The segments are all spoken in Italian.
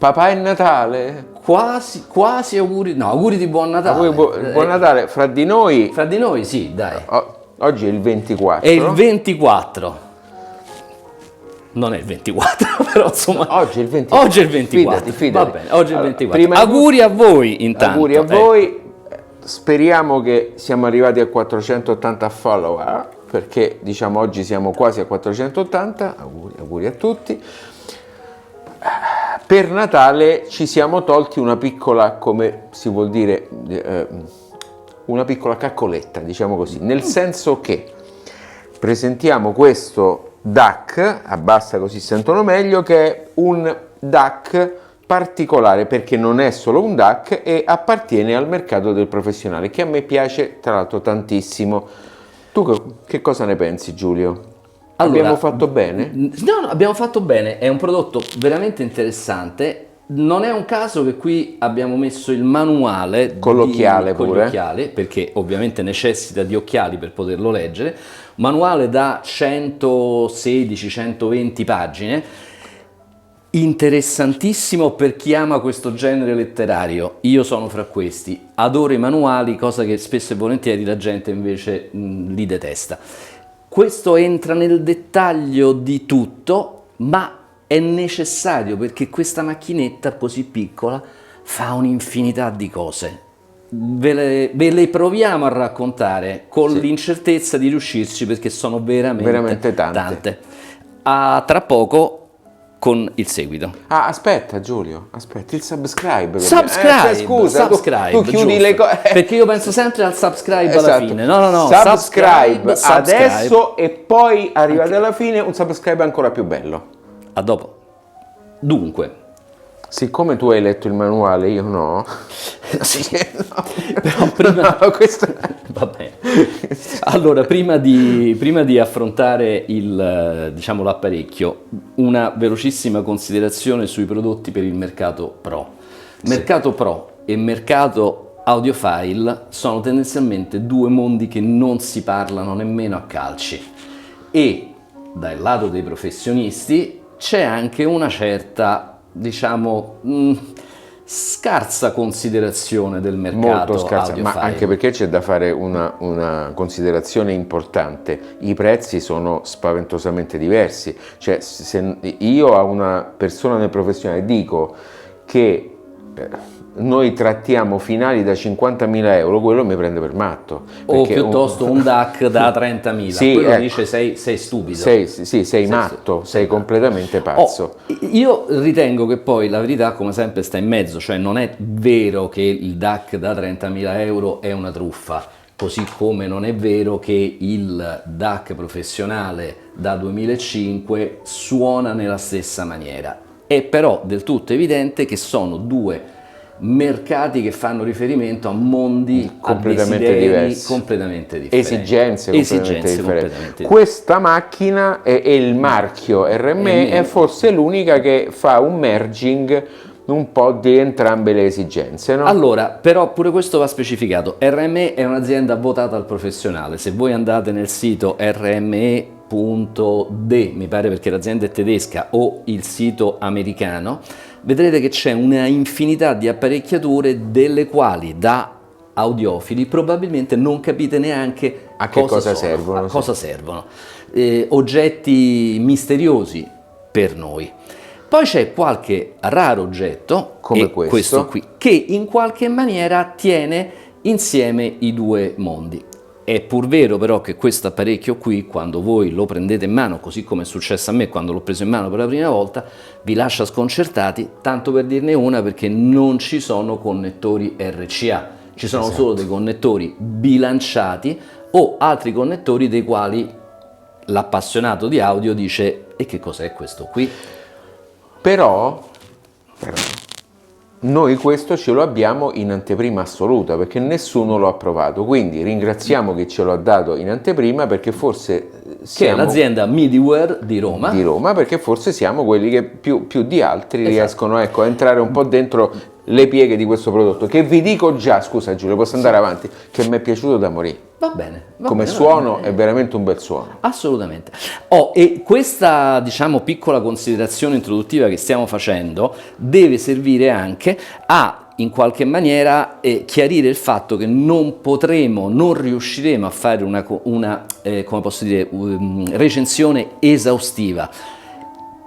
Papà è Natale? Quasi auguri, no, auguri di buon Natale. Buon Natale, fra di noi. Fra di noi sì, dai. Oggi è il 24. È il 24. Non è il 24, però insomma. Oggi è il 24. Oggi è il 24. Fidati. Va bene, oggi è il 24. Prima Auguri a voi intanto. Auguri a voi. Speriamo che siamo arrivati a 480 follower, perché diciamo oggi siamo quasi a 480. Auguri a tutti. Per Natale ci siamo tolti una piccola, come si vuol dire, una piccola caccoletta, diciamo così, nel senso che presentiamo questo DAC, abbassa così sentono meglio, che è un DAC particolare perché non è solo un DAC e appartiene al mercato del professionale, che a me piace tra l'altro tantissimo. Tu che cosa ne pensi, Giulio? Allora, abbiamo fatto bene? No, abbiamo fatto bene, è un prodotto veramente interessante. Non è un caso che qui abbiamo messo il manuale con l'occhiale con pure. gli occhiali, perché ovviamente necessita di occhiali per poterlo leggere. Manuale da 116-120 pagine, interessantissimo per chi ama questo genere letterario. Io sono fra questi, adoro i manuali, cosa che spesso e volentieri la gente invece li detesta. Questo entra nel dettaglio di tutto, ma è necessario perché questa macchinetta così piccola fa un'infinità di cose. Ve le proviamo a raccontare con l'incertezza di riuscirci, perché sono veramente tante. Tra poco con il seguito. Aspetta Giulio, aspetta, il subscribe. Scusa, tu chiudi le cose. Perché io penso sempre al subscribe alla Esatto. fine. No. Subscribe adesso e poi arrivate alla fine un subscribe ancora più bello. A dopo. Dunque, siccome tu hai letto il manuale, io no. Sì, no. Però prima va bene. Allora, prima di affrontare l'apparecchio, una velocissima considerazione sui prodotti per il mercato pro. Mercato pro e mercato audiophile sono tendenzialmente due mondi che non si parlano nemmeno a calci, e dal lato dei professionisti c'è anche una certa, scarsa considerazione del mercato. Molto scarsa, ma anche perché c'è da fare una considerazione importante: i prezzi sono spaventosamente diversi. Cioè, se io a una persona nel professionale dico che noi trattiamo finali da 50.000 euro, quello mi prende per matto. O piuttosto un DAC da 30.000, sì, quello ecco, dice sei stupido. Sei matto, sei completamente pazzo. Io ritengo che poi la verità, come sempre, sta in mezzo, cioè non è vero che il DAC da 30.000 euro è una truffa, così come non è vero che il DAC professionale da 2005 suona nella stessa maniera. È però del tutto evidente che sono due mercati che fanno riferimento a mondi completamente diversi, completamente differenti, esigenze completamente differenti. Completamente. Questa macchina e il marchio RME è forse l'unica che fa un merging un po' di entrambe le esigenze, no? Allora, però pure questo va specificato. RME è un'azienda votata al professionale. Se voi andate nel sito rme.de, mi pare perché l'azienda è tedesca, o il sito americano, vedrete che c'è una infinità di apparecchiature delle quali da audiofili probabilmente non capite neanche a che cosa servono. Oggetti misteriosi per noi. Poi c'è qualche raro oggetto, come questo qui, che in qualche maniera tiene insieme i due mondi. È pur vero però che questo apparecchio qui, quando voi lo prendete in mano, così come è successo a me quando l'ho preso in mano per la prima volta, vi lascia sconcertati, tanto per dirne una, perché non ci sono connettori RCA, ci sono solo dei connettori bilanciati o altri connettori dei quali l'appassionato di audio dice: e che cos'è questo qui? Però noi questo ce lo abbiamo in anteprima assoluta, perché nessuno lo ha provato, quindi ringraziamo chi ce lo ha dato in anteprima, perché forse siamo... Che è l'azienda Midiware di Roma. Di Roma, perché forse siamo quelli che più di altri riescono a entrare un po' dentro le pieghe di questo prodotto, che vi dico già, scusa Giulio, posso andare avanti, che mi è piaciuto da morire. Va bene. Come suono è veramente un bel suono. Assolutamente. E questa, diciamo, piccola considerazione introduttiva che stiamo facendo deve servire anche a, in qualche maniera, chiarire il fatto che non riusciremo a fare una come posso dire, recensione esaustiva,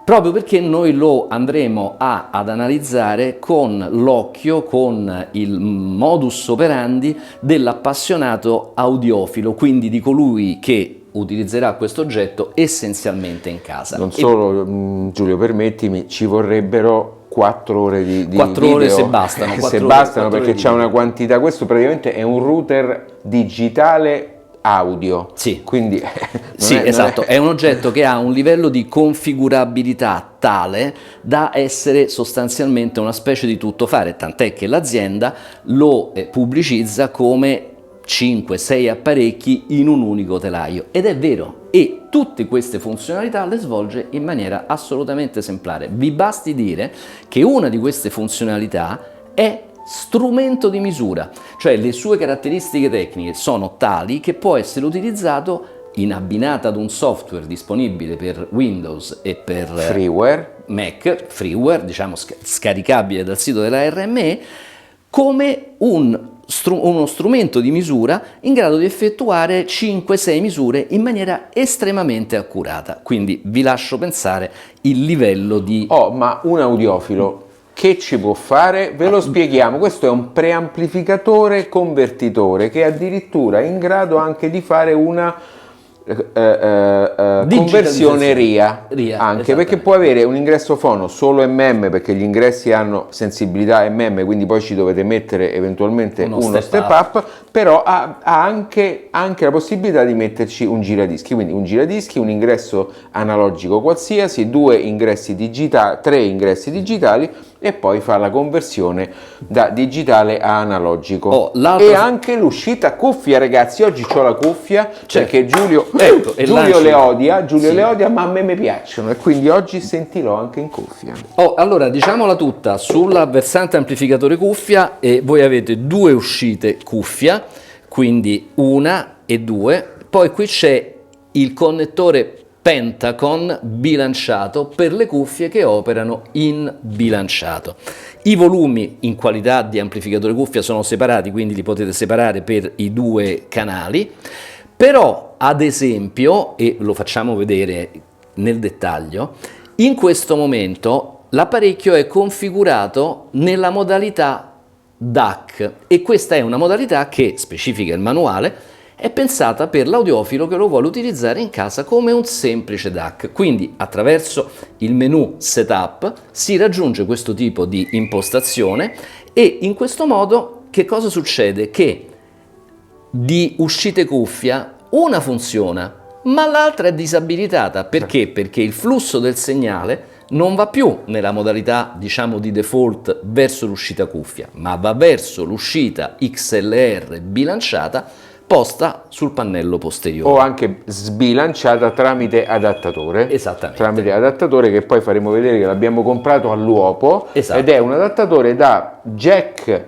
proprio perché noi lo andremo ad analizzare con l'occhio, con il modus operandi dell'appassionato audiofilo, quindi di colui che utilizzerà questo oggetto essenzialmente in casa. Non solo, Giulio, permettimi, ci vorrebbero 4 ore di 4 video, ore se bastano. se bastano, perché c'è una quantità. Questo praticamente è un router digitale audio. Sì, quindi esatto, è un oggetto che ha un livello di configurabilità tale da essere sostanzialmente una specie di tuttofare, tant'è che l'azienda lo pubblicizza come 5-6 apparecchi in un unico telaio, ed è vero, e tutte queste funzionalità le svolge in maniera assolutamente esemplare. Vi basti dire che una di queste funzionalità è strumento di misura, cioè le sue caratteristiche tecniche sono tali che può essere utilizzato in abbinata ad un software disponibile per Windows e per Mac, freeware, diciamo scaricabile dal sito della RME, come uno strumento di misura in grado di effettuare 5-6 misure in maniera estremamente accurata. Quindi vi lascio pensare il livello di... ma un audiofilo che ci può fare? Ve lo spieghiamo. Questo è un preamplificatore convertitore che è addirittura in grado anche di fare una conversione RIA, anche perché può avere un ingresso fono solo MM, perché gli ingressi hanno sensibilità MM, quindi poi ci dovete mettere eventualmente uno step up, però ha anche la possibilità di metterci un giradischi, quindi un giradischi, un ingresso analogico qualsiasi, 2 ingressi digitali, 3 ingressi digitali, e poi fa la conversione da digitale a analogico. E anche l'uscita cuffia, ragazzi. Oggi ho la cuffia, perché Giulio le odia, ma a me mi piacciono, e quindi oggi sentirò anche in cuffia. Allora, diciamola tutta, sulla versante amplificatore cuffia voi avete 2 uscite cuffia, quindi 1 e 2, poi qui c'è il connettore Pentacon bilanciato per le cuffie che operano in bilanciato. I volumi in qualità di amplificatore cuffia sono separati, quindi li potete separare per i 2 canali, però ad esempio, e lo facciamo vedere nel dettaglio, in questo momento l'apparecchio è configurato nella modalità DAC, e questa è una modalità che, specifica il manuale, è pensata per l'audiofilo che lo vuole utilizzare in casa come un semplice DAC. Quindi attraverso il menu Setup si raggiunge questo tipo di impostazione, e in questo modo che cosa succede? Che di uscite cuffia una funziona, ma l'altra è disabilitata. Perché? Perché il flusso del segnale non va più nella modalità, diciamo, di default verso l'uscita cuffia, ma va verso l'uscita XLR bilanciata posta sul pannello posteriore. O anche sbilanciata tramite adattatore. Esattamente. Tramite adattatore, che poi faremo vedere che l'abbiamo comprato all'uopo. Esatto. Ed è un adattatore da jack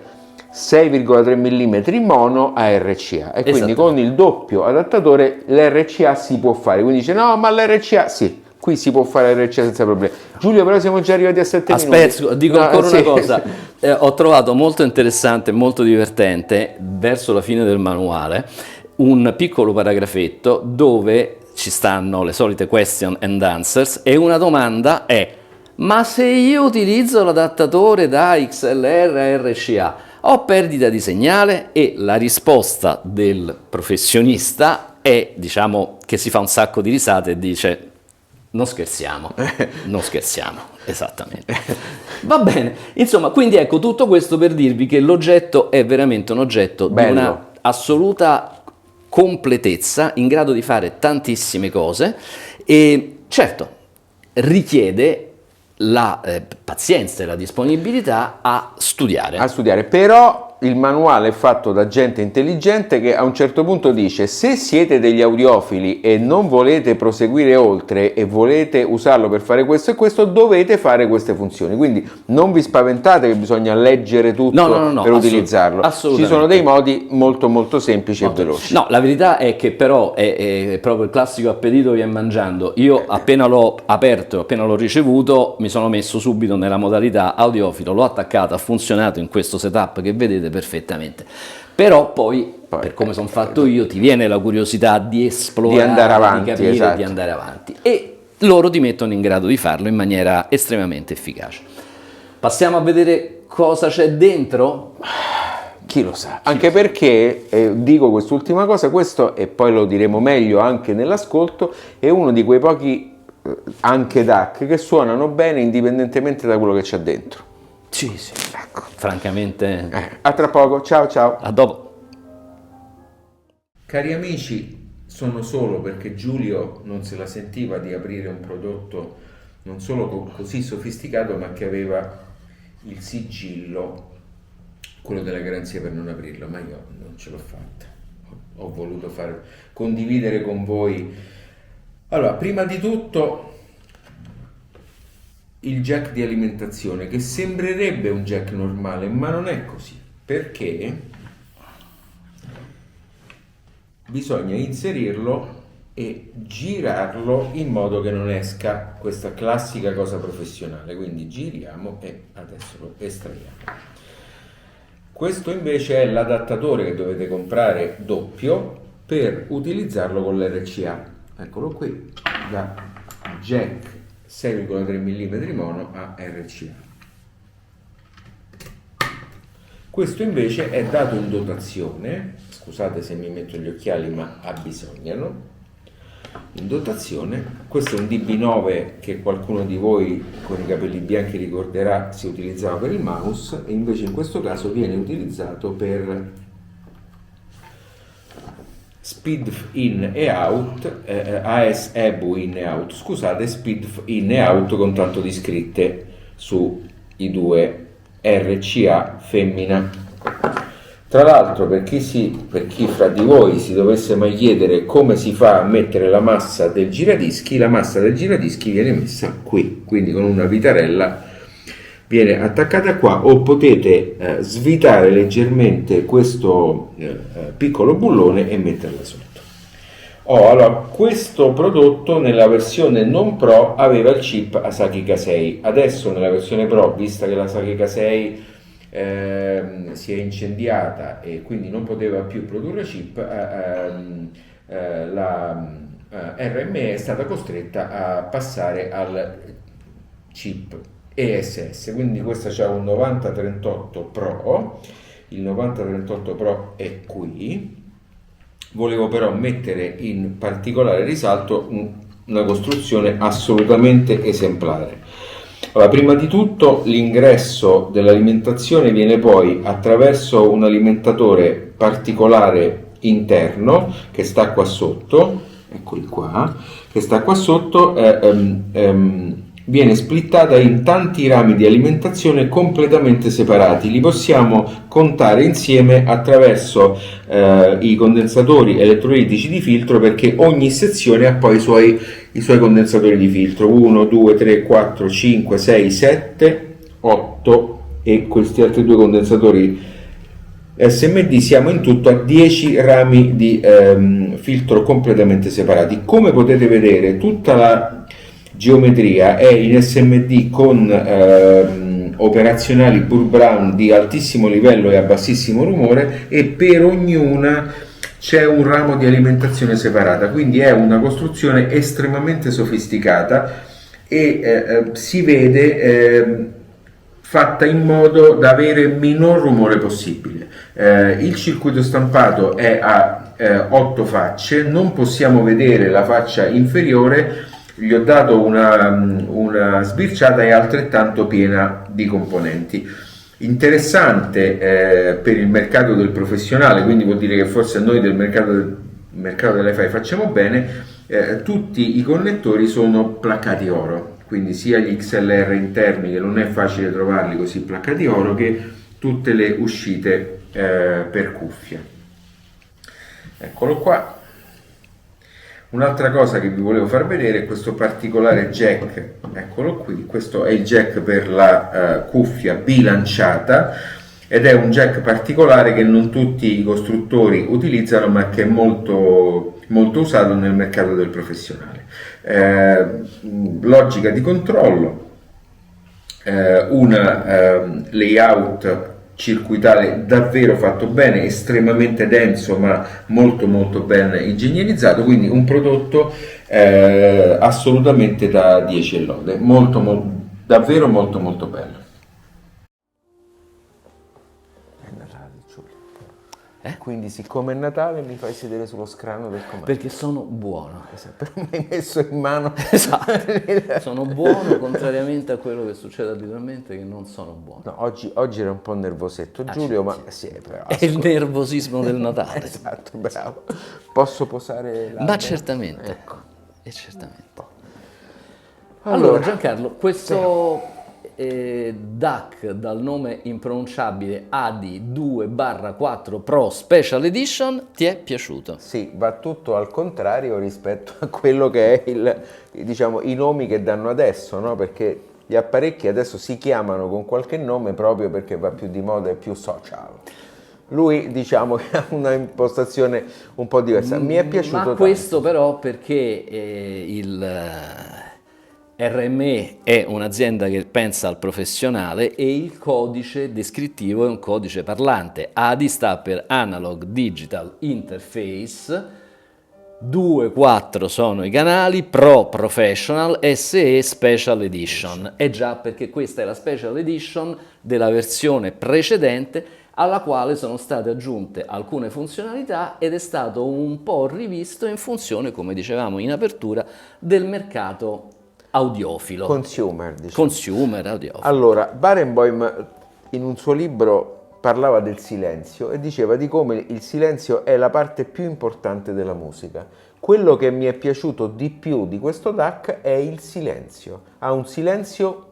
6,3 mm mono a RCA, e quindi con il doppio adattatore l'RCA si può fare. Quindi dice no, ma l'RCA sì, qui si può fare l'RCA senza problemi. Giulio, però siamo già arrivati a 7 minuti. Aspetta, dico ancora una cosa. Ho trovato molto interessante e molto divertente, verso la fine del manuale, un piccolo paragrafetto dove ci stanno le solite question and answers, e una domanda è: ma se io utilizzo l'adattatore da XLR a RCA ho perdita di segnale? E la risposta del professionista è, diciamo, che si fa un sacco di risate e dice: non scherziamo, esattamente. Va bene, insomma, quindi ecco, tutto questo per dirvi che l'oggetto è veramente un oggetto di una assoluta completezza, in grado di fare tantissime cose, e certo richiede la pazienza e la disponibilità a studiare. Però il manuale è fatto da gente intelligente che a un certo punto dice: se siete degli audiofili e non volete proseguire oltre e volete usarlo per fare questo e questo, dovete fare queste funzioni. Quindi non vi spaventate che bisogna leggere tutto No, per utilizzarlo. assolutamente. Ci sono dei modi molto molto semplici e veloci. No, la verità è che però è proprio il classico appetito vien mangiando. Io appena l'ho aperto, appena l'ho ricevuto, mi sono messo subito nella modalità audiofilo, l'ho attaccato, ha funzionato in questo setup che vedete perfettamente. Però poi per come sono fatto io, ti viene la curiosità di esplorare, di andare avanti, di capire, esatto. di andare avanti. E loro ti mettono in grado di farlo in maniera estremamente efficace. Passiamo a vedere cosa c'è dentro? Chi lo sa? Anche perché, dico quest'ultima cosa, questo, e poi lo diremo meglio anche nell'ascolto, è uno di quei pochi anche DAC che suonano bene indipendentemente da quello che c'è dentro. Sì, ecco. Francamente. A tra poco, ciao ciao. A dopo. Cari amici, sono solo perché Giulio non se la sentiva di aprire un prodotto non solo così sofisticato, ma che aveva il sigillo, quello della garanzia, per non aprirlo, ma io non ce l'ho fatta. Ho voluto condividere con voi. Allora, prima di tutto il jack di alimentazione, che sembrerebbe un jack normale, ma non è così, perché bisogna inserirlo e girarlo in modo che non esca questa classica cosa professionale. Quindi giriamo e adesso lo estraiamo. Questo invece è l'adattatore che dovete comprare doppio per utilizzarlo con l'RCA. Eccolo qui, da jack 6,3 mm mono a RCA. Questo invece è dato in dotazione, scusate se mi metto gli occhiali ma abbisognano, in dotazione. Questo è un DB9 che qualcuno di voi con i capelli bianchi ricorderà si utilizzava per il mouse, e invece in questo caso viene utilizzato per speed in e out, AS EBU in e out, scusate, speed in e out con tanto di scritte su i due RCA femmina. Tra l'altro, per chi fra di voi si dovesse mai chiedere come si fa a mettere la massa del giradischi, la massa del giradischi viene messa qui, quindi con una vitarella viene attaccata qua, o potete svitare leggermente questo piccolo bullone e metterla sotto. Allora, questo prodotto nella versione non Pro aveva il chip Asahi K6, adesso nella versione Pro, vista che la Asahi K6 si è incendiata e quindi non poteva più produrre chip, la RME è stata costretta a passare al chip ESS, quindi questa c'ha un 9038 Pro, il 9038 Pro è qui. Volevo però mettere in particolare risalto una costruzione assolutamente esemplare. Allora, prima di tutto l'ingresso dell'alimentazione viene poi attraverso un alimentatore particolare interno che sta qua sotto, eccoli qua, che sta qua sotto, viene splittata in tanti rami di alimentazione completamente separati. Li possiamo contare insieme attraverso i condensatori elettrolitici di filtro, perché ogni sezione ha poi i suoi condensatori di filtro, 1, 2, 3, 4, 5, 6, 7, 8 e questi altri due condensatori SMD. Siamo in tutto a 10 rami di filtro completamente separati. Come potete vedere, tutta la geometria è in SMD con operazionali Burr Brown di altissimo livello e a bassissimo rumore, e per ognuna c'è un ramo di alimentazione separata, quindi è una costruzione estremamente sofisticata e si vede fatta in modo da avere il minor rumore possibile. Il circuito stampato è a 8 facce, non possiamo vedere la faccia inferiore. Gli ho dato una sbirciata, e altrettanto piena di componenti. Interessante per il mercato del professionale, quindi vuol dire che forse noi del mercato dell'Hi-Fi facciamo bene. Tutti i connettori sono placcati oro, quindi sia gli XLR interni, che non è facile trovarli così placcati oro, che tutte le uscite per cuffia. Eccolo qua. Un'altra cosa che vi volevo far vedere è questo particolare jack, eccolo qui, questo è il jack per la cuffia bilanciata ed è un jack particolare che non tutti i costruttori utilizzano ma che è molto, molto usato nel mercato del professionale. Logica di controllo, un layout circuitale davvero fatto bene, estremamente denso ma molto molto ben ingegnerizzato, quindi un prodotto assolutamente da 10 e lode, davvero molto molto bello. È Natale, Giulio. Quindi siccome è Natale mi fai sedere sullo scranno del comando. Perché sono buono. Però mi hai messo in mano. Esatto. Sono buono, contrariamente a quello che succede abitualmente, che non sono buono. No, oggi era un po' nervosetto Giulio, ma sì, però, è il nervosismo del Natale. Esatto, bravo. Posso posare l'albero? Ma certamente. Ecco. E certamente. Allora, Giancarlo, questo DAC dal nome impronunciabile AD2/4 Pro Special Edition ti è piaciuto? sì, va tutto al contrario rispetto a quello che è diciamo, i nomi che danno adesso, no? Perché gli apparecchi adesso si chiamano con qualche nome proprio perché va più di moda e più social. Lui diciamo che ha una impostazione un po' diversa, mi è piaciuto Ma tanto. questo però perché il RME è un'azienda che pensa al professionale e il codice descrittivo è un codice parlante. ADI sta per Analog Digital Interface, 2.4 sono i canali, Pro Professional, SE Special Edition. È già perché questa è la Special Edition della versione precedente alla quale sono state aggiunte alcune funzionalità ed è stato un po' rivisto in funzione, come dicevamo in apertura, del mercato audiofilo. Consumer, diciamo. Consumer, audiofilo. Allora, Barenboim in un suo libro parlava del silenzio e diceva di come il silenzio è la parte più importante della musica. Quello che mi è piaciuto di più di questo DAC è il silenzio. Ha un silenzio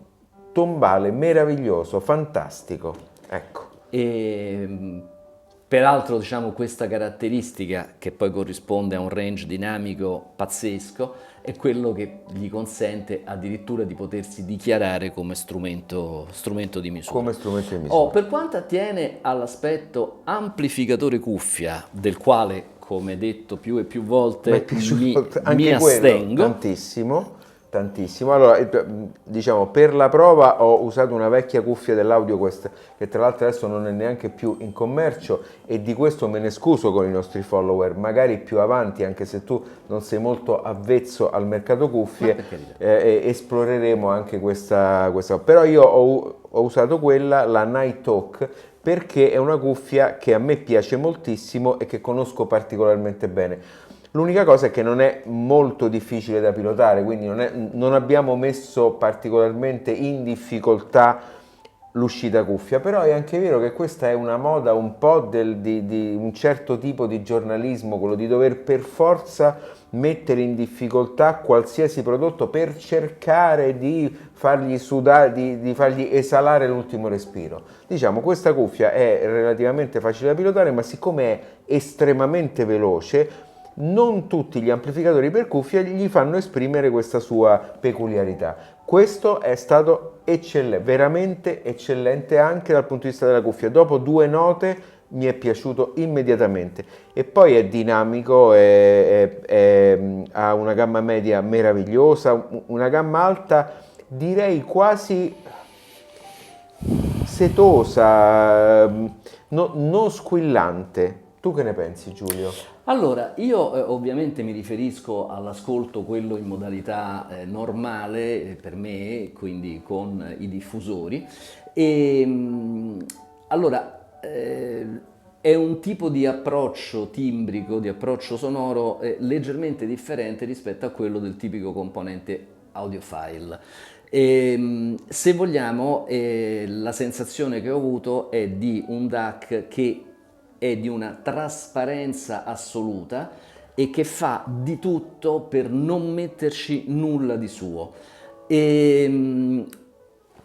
tombale, meraviglioso, fantastico. Ecco. E peraltro, diciamo, questa caratteristica, che poi corrisponde a un range dinamico pazzesco, è quello che gli consente addirittura di potersi dichiarare come strumento di misura. Come strumento di misura. Per quanto attiene all'aspetto amplificatore cuffia, del quale, come detto più e più volte, mi astengo. Tantissimo. Allora, diciamo, per la prova ho usato una vecchia cuffia dell'AudioQuest che tra l'altro adesso non è neanche più in commercio e di questo me ne scuso con i nostri follower. Magari più avanti, anche se tu non sei molto avvezzo al mercato cuffie, esploreremo anche questa. Però io ho usato quella, la Night Talk, perché è una cuffia che a me piace moltissimo e che conosco particolarmente bene. L'unica cosa è che non è molto difficile da pilotare, quindi non abbiamo messo particolarmente in difficoltà l'uscita cuffia, però è anche vero che questa è una moda un po' di un certo tipo di giornalismo, quello di dover per forza mettere in difficoltà qualsiasi prodotto per cercare di fargli sudare, di fargli esalare l'ultimo respiro. Diciamo, questa cuffia è relativamente facile da pilotare, ma siccome è estremamente veloce, non tutti gli amplificatori per cuffia gli fanno esprimere questa sua peculiarità. Questo è stato eccellente, veramente eccellente anche dal punto di vista della cuffia. Dopo 2 note mi è piaciuto immediatamente e poi è dinamico, ha una gamma media meravigliosa, una gamma alta direi quasi setosa, non squillante. Tu che ne pensi, Giulio? Allora, io ovviamente mi riferisco all'ascolto, quello in modalità normale per me, quindi con i diffusori. Allora, è un tipo di approccio timbrico, di approccio sonoro leggermente differente rispetto a quello del tipico componente audiophile. Se vogliamo, la sensazione che ho avuto è di un DAC che è di una trasparenza assoluta e che fa di tutto per non metterci nulla di suo.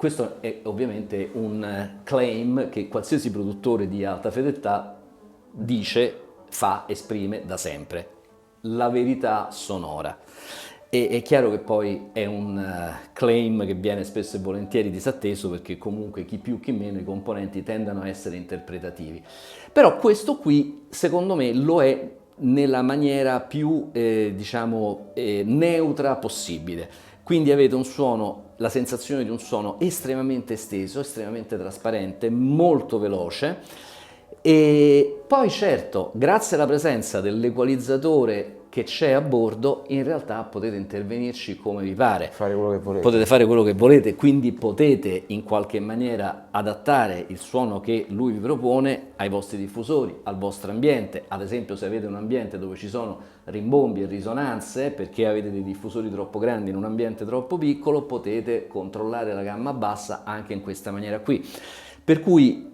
questo è ovviamente un claim che qualsiasi produttore di alta fedeltà dice, fa, esprime da sempre. La verità sonora. E è chiaro che poi è un claim che viene spesso e volentieri disatteso, perché comunque chi più chi meno i componenti tendono a essere interpretativi. Però questo qui secondo me lo è nella maniera più neutra possibile. Quindi avete un suono, la sensazione di un suono estremamente esteso, estremamente trasparente, molto veloce. E poi certo, grazie alla presenza dell'equalizzatore che c'è a bordo, in realtà potete intervenirci come vi pare. Fare quello che volete. Potete fare quello che volete, quindi potete in qualche maniera adattare il suono che lui vi propone ai vostri diffusori, al vostro ambiente. Ad esempio, se avete un ambiente dove ci sono rimbombi e risonanze, perché avete dei diffusori troppo grandi in un ambiente troppo piccolo, potete controllare la gamma bassa anche in questa maniera qui. Per cui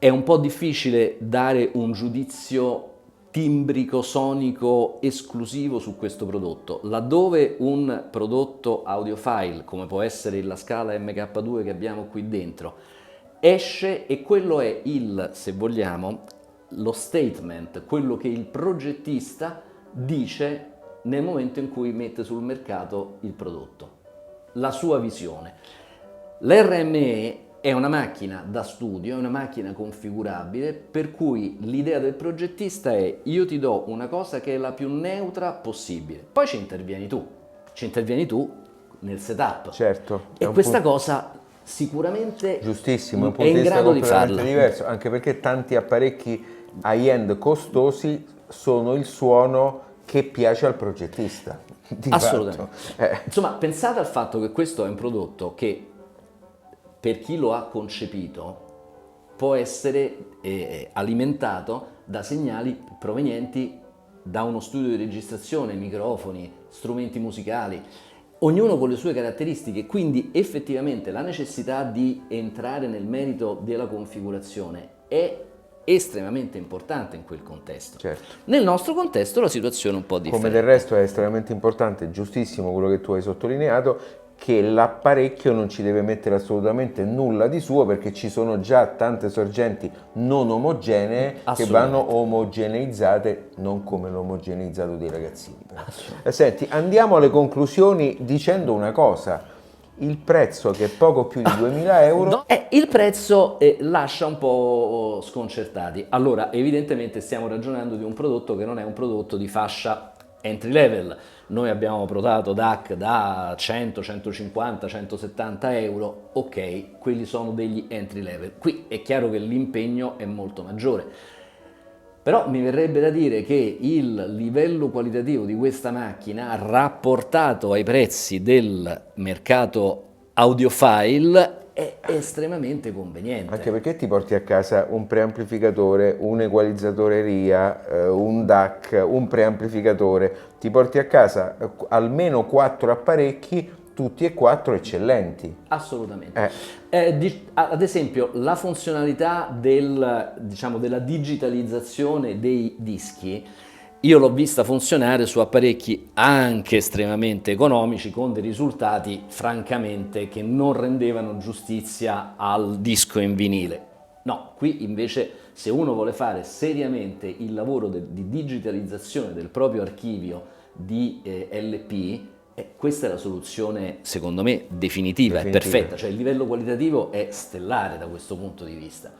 è un po' difficile dare un giudizio timbrico, sonico esclusivo su questo prodotto. Laddove un prodotto audiophile, come può essere la scala MK2 che abbiamo qui dentro, esce, e quello è se vogliamo, lo statement, quello che il progettista dice nel momento in cui mette sul mercato il prodotto, la sua visione. L'RME è una macchina da studio, è una macchina configurabile, per cui l'idea del progettista è: io ti do una cosa che è la più neutra possibile, poi ci intervieni tu nel setup. Certo. E questa cosa sicuramente giustissimo, è in grado di farla. Diverso, anche perché tanti apparecchi high-end costosi sono il suono che piace al progettista. Assolutamente. Insomma, pensate al fatto che questo è un prodotto che, per chi lo ha concepito, può essere alimentato da segnali provenienti da uno studio di registrazione, microfoni, strumenti musicali, ognuno con le sue caratteristiche, quindi effettivamente la necessità di entrare nel merito della configurazione è estremamente importante in quel contesto. Certo. Nel nostro contesto la situazione è un po' differente. Come del resto è estremamente importante, giustissimo quello che tu hai sottolineato, che l'apparecchio non ci deve mettere assolutamente nulla di suo, perché ci sono già tante sorgenti non omogenee che vanno omogeneizzate, non come l'omogeneizzato dei ragazzini. Senti, andiamo alle conclusioni dicendo una cosa: il prezzo, che è poco più di 2000 euro. Il prezzo lascia un po' sconcertati. Allora, evidentemente stiamo ragionando di un prodotto che non è un prodotto di fascia entry level. Noi abbiamo provato DAC da 100, 150, 170 euro, ok, quelli sono degli entry level. Qui è chiaro che l'impegno è molto maggiore. Però mi verrebbe da dire che il livello qualitativo di questa macchina, rapportato ai prezzi del mercato audiophile, è estremamente conveniente. Anche perché ti porti a casa un preamplificatore, un equalizzatore RIA, un DAC, un preamplificatore, ti porti a casa almeno 4 apparecchi, tutti e 4 eccellenti. Assolutamente. Ad esempio, la funzionalità della digitalizzazione dei dischi, io l'ho vista funzionare su apparecchi anche estremamente economici, con dei risultati francamente che non rendevano giustizia al disco in vinile. No, qui invece, se uno vuole fare seriamente il lavoro di digitalizzazione del proprio archivio di LP, questa è la soluzione, secondo me, definitiva, è perfetta, cioè il livello qualitativo è stellare da questo punto di vista.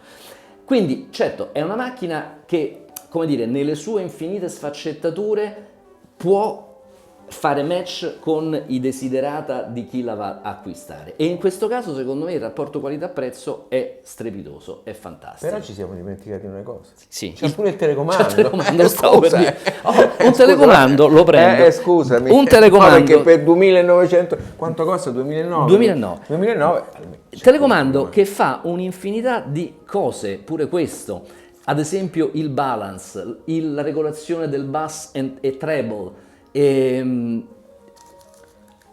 Quindi, certo, è una macchina che, come dire, nelle sue infinite sfaccettature può fare match con i desiderata di chi la va a acquistare, e in questo caso secondo me il rapporto qualità-prezzo è strepitoso, è fantastico. Però ci siamo dimenticati una cosa. Sì, c'è pure il telecomando. C'è il telecomando, stavo per dire. Un telecomando lo prendo. Scusami. Un telecomando. Perché per 2900, quanto costa? 2009? 2009. Telecomando che fa un'infinità di cose, pure questo. Ad esempio il balance, la regolazione del bass e treble.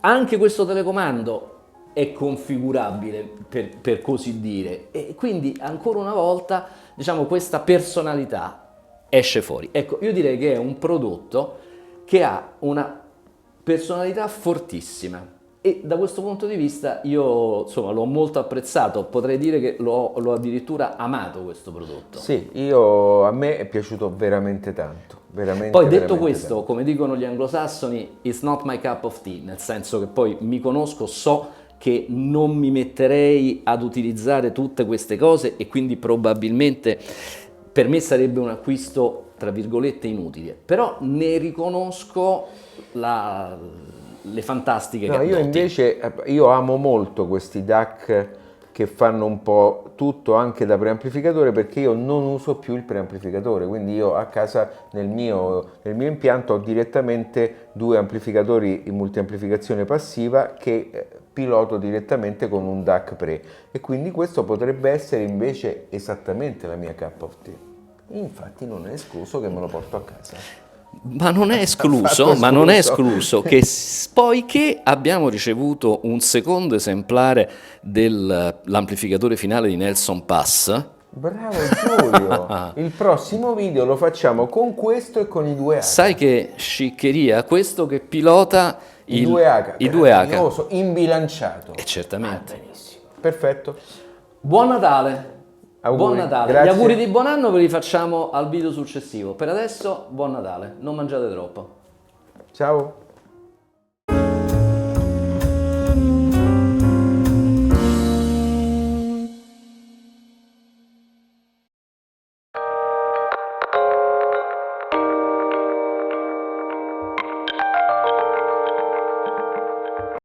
Anche questo telecomando è configurabile, per così dire, e quindi ancora una volta, diciamo, questa personalità esce fuori. Ecco, io direi che è un prodotto che ha una personalità fortissima, E da questo punto di vista io insomma l'ho molto apprezzato, potrei dire che l'ho addirittura amato questo prodotto. Sì, a me è piaciuto veramente tanto, veramente. Poi detto veramente questo, tanto. come dicono gli anglosassoni, it's not my cup of tea, nel senso che poi mi conosco, so che non mi metterei ad utilizzare tutte queste cose e quindi probabilmente per me sarebbe un acquisto tra virgolette inutile, però ne riconosco le fantastiche No, io doti. invece io amo molto questi DAC che fanno un po' tutto anche da preamplificatore, perché io non uso più il preamplificatore, quindi io a casa nel mio impianto ho direttamente due amplificatori in multiamplificazione passiva che piloto direttamente con un DAC pre, e quindi questo potrebbe essere invece esattamente la mia cup of tea. Infatti non è escluso che me lo porto a casa. Ma non è Fatto escluso che poiché abbiamo ricevuto un secondo esemplare dell'amplificatore finale di Nelson Pass, Bravo Giulio, il prossimo video lo facciamo con questo e con i 2H. sai che sciccheria, questo che pilota I 2H, i 2H. meraviglioso, imbilanciato. Certamente. Benissimo, perfetto. Buon Natale! Auguri, Buon Natale! grazie. Gli auguri di buon anno ve li facciamo al video successivo. Per adesso, buon Natale, non mangiate troppo. Ciao.